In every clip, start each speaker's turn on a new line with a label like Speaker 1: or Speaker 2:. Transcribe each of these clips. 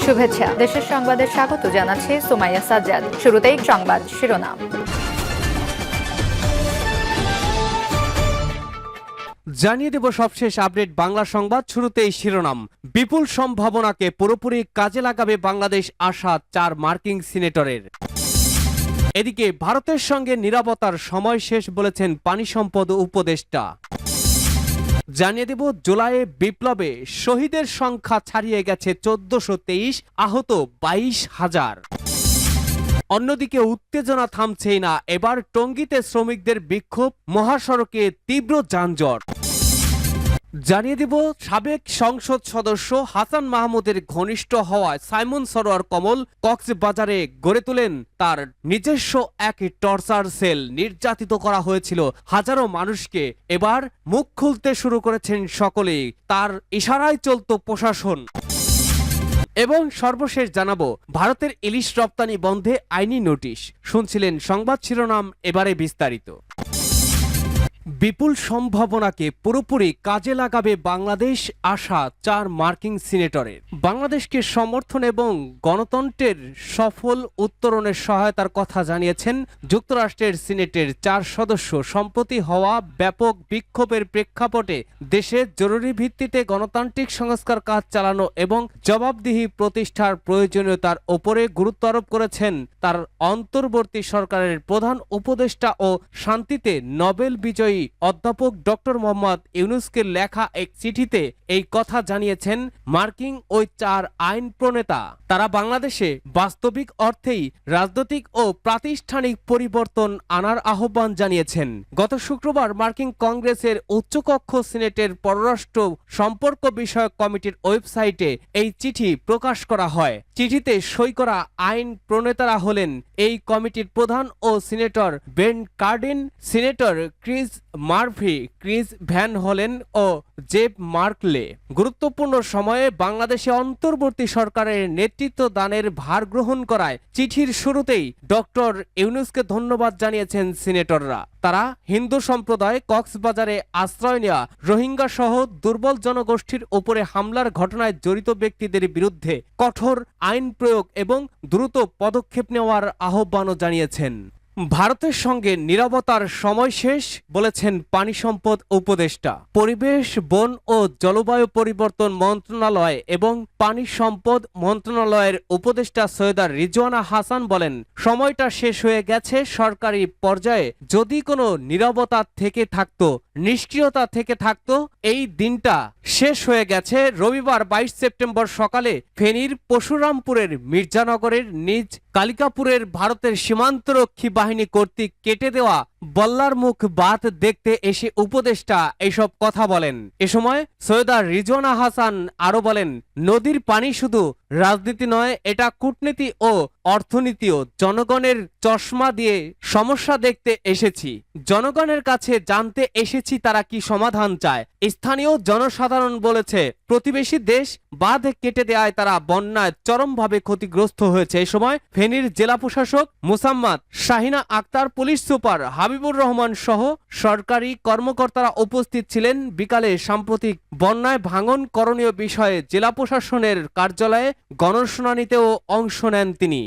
Speaker 1: শুভেচ্ছা। দেশের সংবাদে স্বাগত জানাচ্ছি সুমাইয়া সাজ্জাদ। শুরুতেই সংবাদ শিরোনাম।
Speaker 2: জানিয়ে দেব সবশেষ আপডেট বাংলা সংবাদ। শুরুতেই শিরোনাম। বিপুল সম্ভাবনাকে পুরোপুরি কাজে লাগাবে বাংলাদেশ আশা 4 মার্কিন সিনেটরের। এদিকে ভারতের সঙ্গে নিরাপত্তার সময় শেষ বলেছেন পানি সম্পদ উপদেষ্টা। জানিয়ে দেব জুলাইয়ে বিপ্লবে শহীদের সংখ্যা ছাড়িয়ে গেছে 1423, আহত 22,000। অন্যদিকে উত্তেজনা থামছেই না, এবার টঙ্গীতে শ্রমিকদের বিক্ষোভ, মহাসড়কে তীব্র যানজট। জানিয়ে দেব সাবেক সংসদ সদস্য হাসান মাহমুদের ঘনিষ্ঠ হওয়ায় সাইমন সরোয়ার কমল কক্সবাজারে গড়ে তোলেন তার নিজস্ব এক টর্চার সেল। নির্যাতিত করা হয়েছিল হাজারো মানুষকে, এবার মুখ খুলতে শুরু করেছেন সকলেই। তার ইশারায় চলত প্রশাসন। এবং সর্বশেষ জানাবো ভারতের ইলিশ রপ্তানি বন্ধে আইনি নোটিশ। শুনছিলেন সংবাদ শিরোনাম, এবারে বিস্তারিত। বিপুল সম্ভাবনাকে পুরোপুরি কাজে লাগাবে বাংলাদেশ আশা 4 মার্কিন সিনেটরের। বাংলাদেশকে সমর্থন এবং গণতন্ত্রের সফল উত্তরণের সহায়তার কথা জানিয়েছেন যুক্তরাষ্ট্রের সিনেটের 4 সদস্য। সম্প্রতি হওয়া ব্যাপক বিক্ষোভের প্রেক্ষাপটে দেশে জরুরি ভিত্তিতে গণতান্ত্রিক সংস্কার কাজ চালানো এবং জবাবদিহি প্রতিষ্ঠার প্রয়োজনীয়তার ওপরে গুরুত্ব আরোপ করেছেন তার অন্তর্বর্তী সরকারের প্রধান উপদেষ্টা ও শান্তিতে নোবেল বিজয়ী অধ্যাপক ডক্টর মোহাম্মদ ইউনূসকে লেখা এক চিঠিতে এই কথা জানিয়েছেন মার্কিন ওই 4 আইন প্রণেতা। তারা বাংলাদেশে বাস্তবিক অর্থেই রাজনৈতিক ও প্রাতিষ্ঠানিক পরিবর্তন আনার আহ্বান জানিয়েছেন। গত শুক্রবার মার্কিন কংগ্রেসের উচ্চকক্ষ সিনেটের পররাষ্ট্র সম্পর্ক বিষয়ক কমিটির ওয়েবসাইটে এই চিঠি প্রকাশ করা হয়। চিঠিতে সই করা আইন প্রণেতারা হলেন এই কমিটির প্রধান ও senator Ben Cardin, senator Chris Murphy, Chris Van Hollen ও জেব মার্কলে। গুরুত্বপূর্ণ সময়ে বাংলাদেশে অন্তর্বর্তী সরকারের নেতৃত্ব দানের ভার গ্রহণ করায় চিঠির শুরুতেই ডক্টর ইউনূসকে ধন্যবাদ জানিয়েছেন সিনেটররা। তারা হিন্দু সম্প্রদায়, কক্সবাজারে আশ্রয় নেওয়া রোহিঙ্গা সহ দুর্বল জনগোষ্ঠীর উপরে হামলার ঘটনায় জড়িত ব্যক্তিদের বিরুদ্ধে কঠোর আইন প্রয়োগ এবং দ্রুত পদক্ষেপ নেওয়ার আহ্বানও জানিয়েছেন। ভারতের সঙ্গে নিরাপত্তার সময় শেষ বলেছেন পানি সম্পদ উপদেষ্টা। পরিবেশ, বন ও জলবায়ু পরিবর্তন মন্ত্রণালয় এবং পানি সম্পদ মন্ত্রণালয়ের উপদেষ্টা সৈয়দা রিজওয়ানা হাসান বলেন, সময়টা শেষ হয়ে গেছে। সরকারি পর্যায়ে যদি কোনো নীরবতা থেকে থাকতো, নিষ্ক্রিয়তা থেকে থাকতো, এই দিনটা শেষ হয়ে গেছে। রবিবার 22 সেপ্টেম্বর সকালে ফেনীর পরশুরামপুরের মির্জানগরের নিজ কালিকাপুরের ভারতের সীমান্তরক্ষী বাহিনী কর্তৃক কেটে দেওয়া বল্লার মুখ বাঁধ দেখতে এসে উপদেষ্টা এসব কথা বলেন। এ সময় সৈয়দা রিজওয়ানা হাসান আরো বলেন, নদীর পানি শুধু রাজনীতি নয়, এটা কূটনীতি ও অর্থনীতিও। জনগণের চশমা দিয়ে সমস্যা দেখতে এসেছি, জনগণের কাছে জানতে এসেছি তারা কি সমাধান চায়। স্থানীয় জনসাধারণ বলেছে প্রতিবেশী দেশ বাঁধ কেটে দেওয়ায় তারা বন্যায় চরমভাবে ক্ষতিগ্রস্ত হয়েছে। এই সময় ফেনীর জেলা প্রশাসক মুসাম্মাদ শাহিনা আক্তার, পুলিশ সুপার হাবিবুর রহমান সহ সরকারি কর্মকর্তারা উপস্থিত ছিলেন। বিকালে সাম্প্রতিক বন্যায় ভাঙন করণীয় বিষয়ে জেলা প্রশাসনের কার্যালয়ে গণশুনানিতেও অংশ নেন তিনি।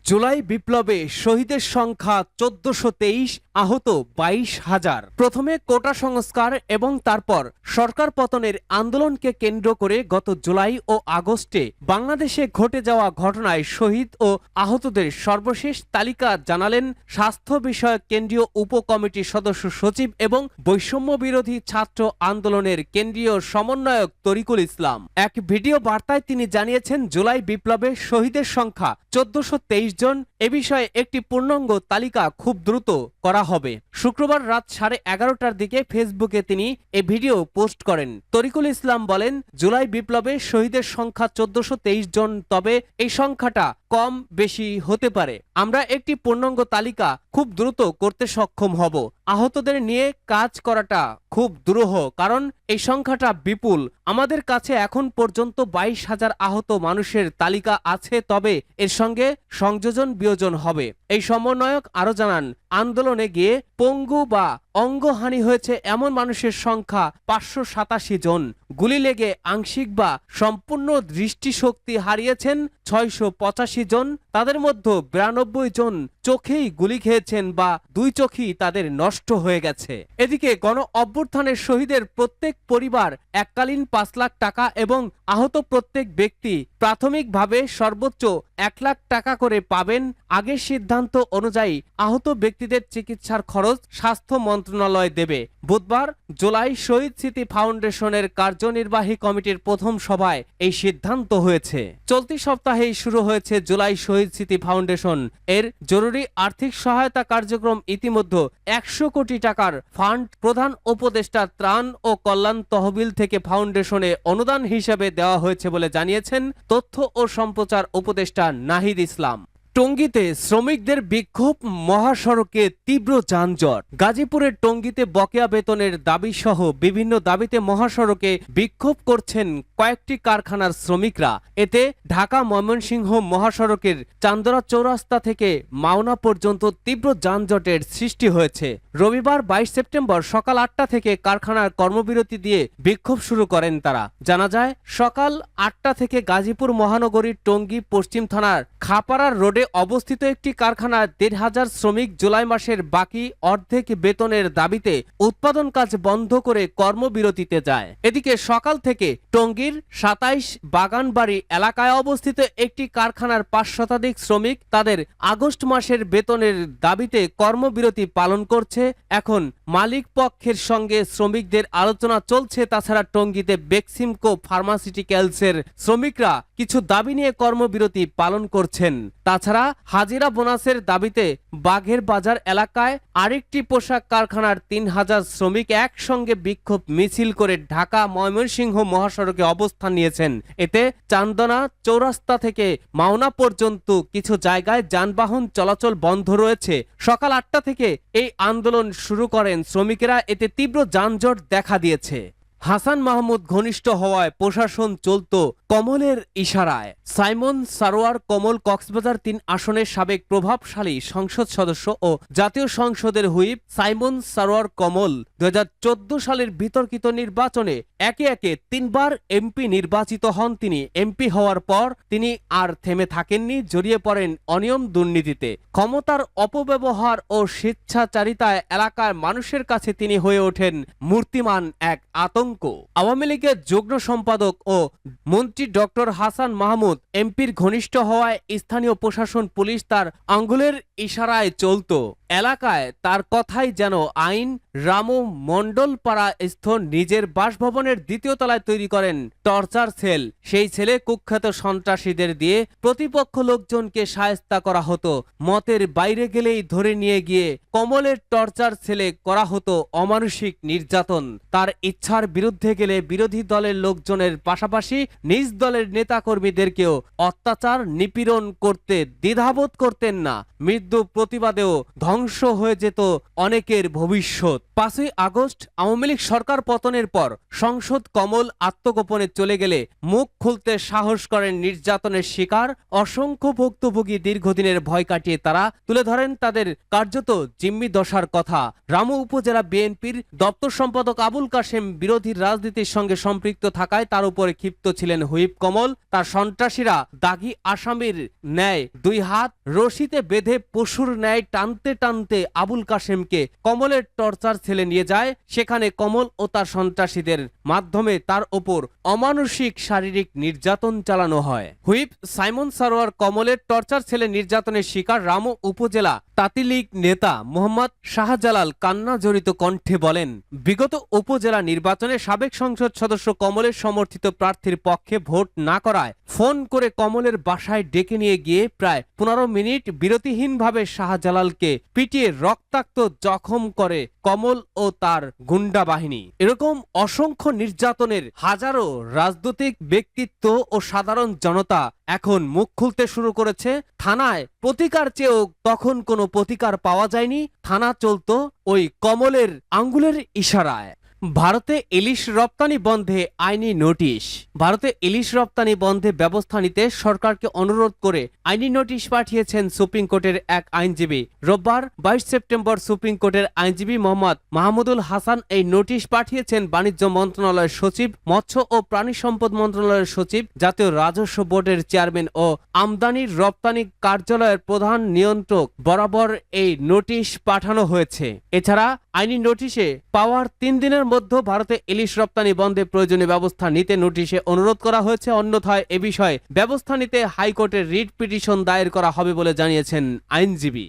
Speaker 2: জুলাই বিপ্লবে শহীদের সংখ্যা 1423, আহত 22,000। প্রথমে কোটা সংস্কার এবং তারপর সরকার পতনের আন্দোলনকে কেন্দ্র করে গত জুলাই ও আগস্টে বাংলাদেশে ঘটে যাওয়া ঘটনায় শহীদ ও আহতদের সর্বশেষ তালিকা জানালেন স্বাস্থ্য বিষয়ক কেন্দ্রীয় উপকমিটির সদস্য সচিব এবং বৈষম্য বিরোধী ছাত্র আন্দোলনের কেন্দ্রীয় সমন্বয়ক তরিকুল ইসলাম। এক ভিডিও বার্তায় তিনি জানিয়েছেন, জুলাই বিপ্লবে শহীদের সংখ্যা 1423 জন। এ বিষয়ে একটি পূর্ণাঙ্গ তালিকা খুব দ্রুত করা হবে। শুক্রবার রাত 11:30টার দিকে ফেসবুকে তিনি এ ভিডিও পোস্ট করেন। তরিকুল ইসলাম বলেন, জুলাই বিপ্লবে শহীদের সংখ্যা 1423 জন, তবে এই সংখ্যাটা কম বেশি হতে পারে। আমরা একটি পূর্ণাঙ্গ তালিকা খুব দ্রুত করতে সক্ষম হব। আহতদের নিয়ে কাজ করাটা খুব দুরূহ, কারণ এই সংখ্যাটা বিপুল। আমাদের কাছে এখন পর্যন্ত 22,000 আহত মানুষের তালিকা আছে, তবে এর সঙ্গে সংযোজন বিয়োজন হবে। এই সমন্বয়ক আরো জানান, আন্দোলনে গিয়ে পঙ্গু বা অঙ্গহানি হয়েছে এমন মানুষের সংখ্যা 587 জন। গুলি লেগে আংশিক বা সম্পূর্ণ দৃষ্টিশক্তি হারিয়েছেন 685 জন। তাদের মধ্যে 92 জন চোখেই গুলি খেয়েছেন বা দুই চোখই তাদের নষ্ট হয়ে গেছে। এদিকে গণ অভ্যুত্থানের শহীদের প্রত্যেক পরিবার এককালীন 5 লাখ টাকা এবং আহত প্রত্যেক ব্যক্তি প্রাথমিকভাবে সর্বোচ্চ 1 লাখ টাকা করে পাবেন। আগের সিদ্ধান্ত অনুযায়ী আহত ব্যক্তিদের চিকিৎসার খরচ স্বাস্থ্য মন্ত্রণালয় দেবে। বুধবার জুলাই শহীদ স্মৃতি ফাউন্ডেশনের কার্যনির্বাহী কমিটির প্রথম সভায় এই সিদ্ধান্ত হয়েছে। চলতি সপ্তাহেই শুরু হয়েছে জুলাই শহীদ স্মৃতি ফাউন্ডেশন এর জরুরি আর্থিক সহায়তা কার্যক্রম। ইতিমধ্যে 100 কোটি টাকার ফান্ড প্রধান উপদেষ্টা ত্রাণ ও কল্যাণ তহবিল থেকে ফাউন্ডেশনে অনুদান হিসেবে দেওয়া হয়েছে বলে জানিয়েছেন তথ্য ও সম্প্রচার উপদেষ্টা নাহিদ ইসলাম। টঙ্গীতে শ্রমিকদের বিক্ষোভ, মহাসড়কে তীব্র যানজট। গাজীপুরের টঙ্গীতে বকেয়া বেতনের দাবি সহ বিভিন্ন দাবিতে মহাসড়কে বিক্ষোভ করছেন কয়েকটি কারখানার শ্রমিকরা। এতে ঢাকা ময়মনসিংহ মহাসড়কের চান্দরা চৌরাস্তা থেকে মাওনা পর্যন্ত তীব্র যানজটের সৃষ্টি হয়েছে। রবিবার 22 সেপ্টেম্বর সকাল 8টা থেকে কারখানার কর্মবিরতি দিয়ে বিক্ষোভ শুরু করেন তারা। জানা যায় সকাল 8টা থেকে গাজীপুর মহানগরীর টঙ্গী পশ্চিম থানার খাপাড়ার রোডে অবস্থিত একটি কারখানার 1,500 শ্রমিক জুলাই মাসের বাকি অর্ধেক বেতনের দাবিতে উৎপাদন কাজ বন্ধ করে কর্মবিরতিতে যায়। এদিকে সকাল থেকে টঙ্গীর 27 বাগানবাড়ি এলাকায় অবস্থিত একটি কারখানার 5 শতাধিক শ্রমিক তাদের আগস্ট মাসের বেতনের দাবিতে কর্মবিরতি পালন করছে। এখন মালিক পক্ষের সঙ্গে শ্রমিকদের আলোচনা চলছে। তাছাড়া টঙ্গীতে বেক্সিমকো ফার্মাসিউটিক্যালসের শ্রমিকরা কিছু দাবি নিয়ে কর্মবিরতি পালন করছেন। তাছাড়া হাজিরা বোনাসের দাবিতে বাঘের বাজার এলাকায় আরেকটি পোশাক কারখানার 3000 শ্রমিক একসঙ্গে বিক্ষোভ মিছিল করে ঢাকা ময়মনসিংহ মহাসড়কে অবস্থান নিয়েছেন। এতে চান্দনা চৌরাস্তা থেকে মাওনা পর্যন্ত কিছু জায়গায় যানবাহন চলাচল বন্ধ রয়েছে। সকাল 8টা থেকে এই আন্দোলন শুরু করেন শ্রমিকেরা। এতে তীব্র যানজট দেখা দিয়েছে। হাসান মাহমুদ ঘনিষ্ঠ হওয়ায় প্রশাসন চলত কমলের ইশারায়। সাইমন সারোয়ার কমল কক্সবাজার 3 আসনের সাবেক প্রভাবশালী সংসদ সদস্য ও জাতীয় সংসদের হুইপ সাইমন সারোয়ার কমল 2014 সালের বিতর্কিত নির্বাচনে একে একে 3 বার এমপি নির্বাচিত হন। তিনি এমপি হওয়ার পর তিনি আর থেমে থাকেননি, জড়িয়ে পড়েন অনিয়ম দুর্নীতিতে। ক্ষমতার অপব্যবহার ও স্বেচ্ছাচারিতায় এলাকার মানুষের কাছে তিনি হয়ে ওঠেন মূর্তিমান এক আতঙ্ক। আওয়ামী লীগের যুগ্ম সম্পাদক ও মন্ত্রী ডক্টর হাসান মাহমুদ এমপির ঘনিষ্ঠ হওয়ায় স্থানীয় প্রশাসন পুলিশ তার আঙ্গুলের ইশারায় চলত। এলাকায় তার কথাই যেন আইন। রামু মণ্ডলপাড়া স্থ নিজের বাসভবনের 2য় তলায় তৈরি করেন টর্চার সেল। সেই ছেলে কুখ্যাত সন্ত্রাসীদের দিয়ে প্রতিপক্ষ লোকজনকে শায়েস্তা করা হতো। মতের বাইরে গেলেই ধরে নিয়ে গিয়ে কমলের টর্চার সেলে করা হতো অমানসিক নির্যাতন। তার ইচ্ছার বিরুদ্ধে গেলে বিরোধী দলের লোকজনের পাশাপাশি নিজ দলের নেতাকর্মীদেরকেও অত্যাচার নিপীড়ন করতে দ্বিধাবোধ করতেন না। মৃত্যু প্রতিবাদেও ধ্বংস হয়ে যেত অনেকের ভবিষ্যৎ। 5ই আগস্ট আওয়ামী লীগ সরকার পতনের পর সংসদ কমল আত্মগোপনে চলে গেলে মুখ খুলতে সাহস করেন নির্যাতনের শিকার অসংখ্য ভুক্তভোগী। দীর্ঘদিনের ভয় কাটিয়ে তারা তুলে ধরেন তাদের কার্যত জিম্মি দশার কথা। রামু উপজেলা বিএনপির দপ্তর সম্পাদক আবুল কাশেম বিরোধী রাজনীতির সঙ্গে সম্পৃক্ত থাকায় তার উপরে ক্ষিপ্ত ছিলেন হুইপ কমল। তার সন্ত্রাসীরা দাগী আসামির ন্যায় 2 হাত রশিতে বেঁধে পশুর ন্যায় টানতে টানতে আবুল কাশেমকে কমলের টর্চার সেলে নিয়ে যায়। সেখানে কমল ও তার সন্ত্রাসীদের মাধ্যমে তার ওপর অমানসিক শারীরিক নির্যাতন চালানো হয়। হুইপ সাইমন সারোয়ার কমলের টর্চার সেলে নির্যাতনের শিকার রামু উপজেলা তাঁতি লীগ নেতা মোহাম্মদ শাহজালাল কান্না জড়িত কণ্ঠে বলেন, বিগত উপজেলা নির্বাচনে সাবেক সংসদ সদস্য কমলের সমর্থিত প্রার্থীর পক্ষে ভোট না করায় ফোন করে কমলের বাসায় ডেকে নিয়ে গিয়ে প্রায় 15 মিনিট বিরতিহীনভাবে শাহজালালকে পিটিয়ে রক্তাক্ত জখম করে কমল ও তার গুন্ডা বাহিনী। এরকম অসংখ্য নির্যাতনের হাজারো রাজনৈতিক ব্যক্তিত্ব ও সাধারণ জনতা এখন মুখ খুলতে শুরু করেছে। থানায় প্রতিকার চেয়েও তখন কোনো প্রতিকার পাওয়া যায়নি। থানা চলতো ওই কমলের আঙ্গুলের ইশারায়। ভারতে ইলিশ রপ্তানি বন্ধে আইনি নোটিশ। ভারতে ইলিশ রপ্তানি বন্ধে ব্যবস্থা নিতে সরকারকে অনুরোধ করে আইনি নোটিশ পাঠিয়েছেন সুপ্রিম কোর্টের এক আইনজীবী। রোববার 22 সেপ্টেম্বর সুপ্রিম কোর্টের আইনজীবী মোহাম্মদ মাহমুদুল হাসান এই নোটিশ পাঠিয়েছেন বাণিজ্য মন্ত্রণালয়ের সচিব, মৎস্য ও প্রাণী সম্পদ মন্ত্রণালয়ের সচিব, জাতীয় রাজস্ব বোর্ডের চেয়ারম্যান ও আমদানি রপ্তানি কার্যালয়ের প্রধান নিয়ন্ত্রক বরাবর এই নোটিশ পাঠানো হয়েছে। এছাড়া আইনি নোটিশে পাওয়ার 3 দিনের মধ্যে ভারতে ইলিশ রপ্তানি বন্ধে প্রয়োজনীয় ব্যবস্থা নিতে নোটিশে অনুরোধ করা হয়েছে। অন্যথায় এ বিষয়ে ব্যবস্থা নিতে হাইকোর্টে রিট পিটিশন দায়ের করা হবে বলে জানিয়েছেন আইনজীবী।